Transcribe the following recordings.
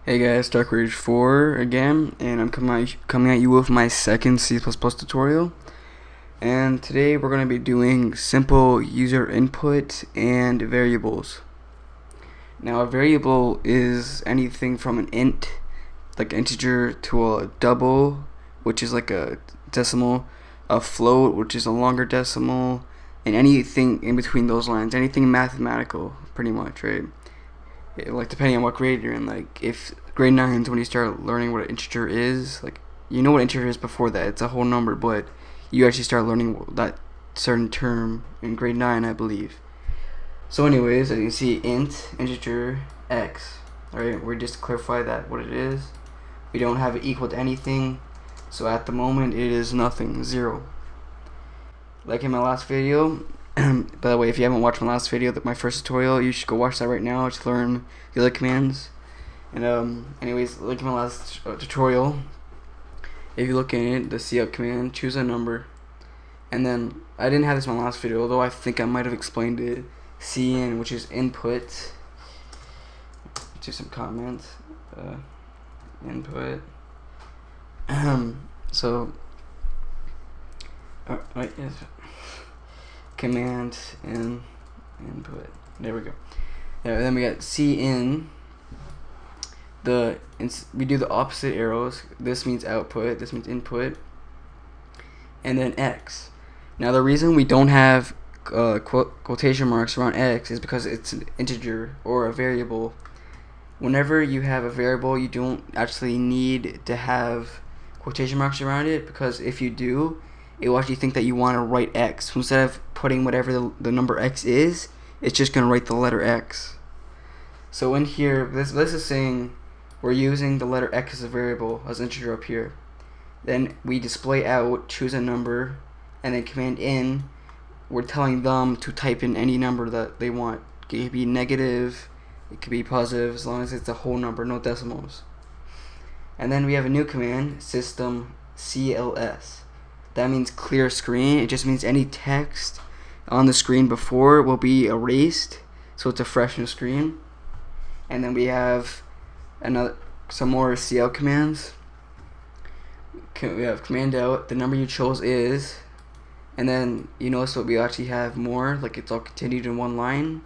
Hey guys, Dark Rage 4 again, and I'm coming at you with my second C++ tutorial. And today we're going to be doing simple user input and variables. Now a variable is anything from an int, like integer, to a double, which is like a decimal, a float, which is a longer decimal, and anything in between those lines, anything mathematical, pretty much, right? Like depending on what grade you're in, like if grade 9 is when you start learning what an integer is, like you know what integer is before that, it's a whole number, but you actually start learning that certain term in grade 9, I believe. So anyways, as you can see, int integer x. Alright, we're just to clarify that what it is. We don't have it equal to anything, so at the moment it is nothing, 0. Like in my last video, by the way, if you haven't watched my last video, my first tutorial, you should go watch that right now to learn the other commands. And anyways, like in my last tutorial, if you look in it, the cout command, choose a number, and then I didn't have this in my last video, although I think I might have explained it. Cin, which is input. Do some comments. Input. So, right, yes. Command and input. There we go. Then we got cin. We do the opposite arrows. This means output. This means input. And then x. Now the reason we don't have quotation marks around x is because it's an integer or a variable. Whenever you have a variable, you don't actually need to have quotation marks around it, because if you do, it will actually think that you want to write x. So instead of putting whatever the number x is, it's just going to write the letter x. So in here, this is saying we're using the letter x as a variable, as an integer up here. Then we display out, choose a number, and then command in, we're telling them to type in any number that they want. It could be negative, it could be positive, as long as it's a whole number, no decimals. And then we have a new command, system cls. That means clear screen. It just means any text on the screen before will be erased, so it's a fresh new screen. And then we have some more cout commands. We have command out, the number you chose is, and then you notice what we actually have more, like it's all continued in one line.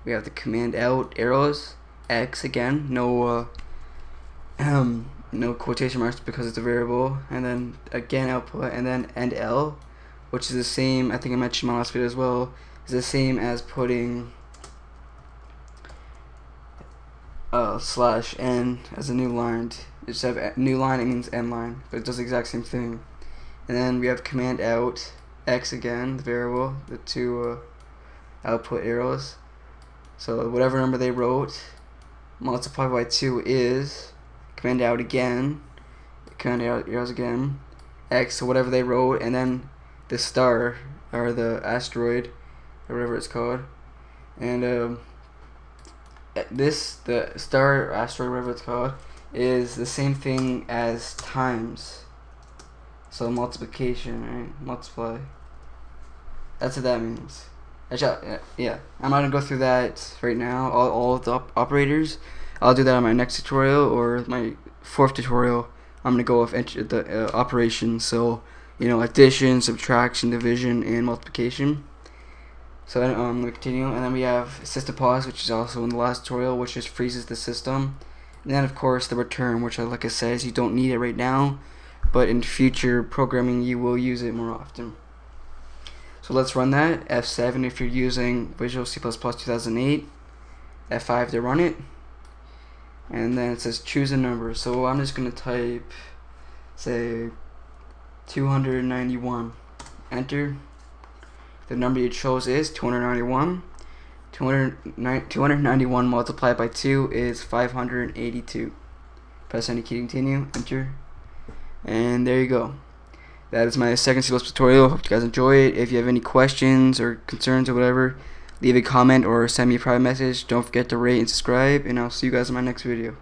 We have the command out arrows, x again, no quotation marks because it's a variable, and then again output, and then end L, which is the same, I think I mentioned in my last video as well, is the same as putting slash n as a new line. Just have a new line, it means end line, but it does the exact same thing. And then we have command out, x again, the variable, the two output arrows. So whatever number they wrote multiplied by 2 is, command out again, command out arrows again, x, so whatever they wrote, and then the star, or the asteroid, or whatever it's called, and the star or asteroid, whatever it's called, is the same thing as times. So multiplication, right? Multiply. That's what that means. Yeah, I'm not gonna go through that right now. All of the operators. I'll do that on my next tutorial, or my fourth tutorial. I'm gonna go with the operations. So addition, subtraction, division, and multiplication. So then I'm gonna continue, and then we have system pause, which is also in the last tutorial, which just freezes the system. And then of course the return, which like I said, you don't need it right now, but in future programming you will use it more often. So let's run that. F7 if you're using Visual C++ 2008, F5 to run it, and then it says choose a number. So I'm just gonna type, say, 291. Enter. The number you chose is 291. 291 multiplied by 2 is 582. Press any key to continue. Enter. And there you go. That is my second C++ tutorial. Hope you guys enjoy it. If you have any questions or concerns or whatever, leave a comment or send me a private message. Don't forget to rate and subscribe, and I'll see you guys in my next video.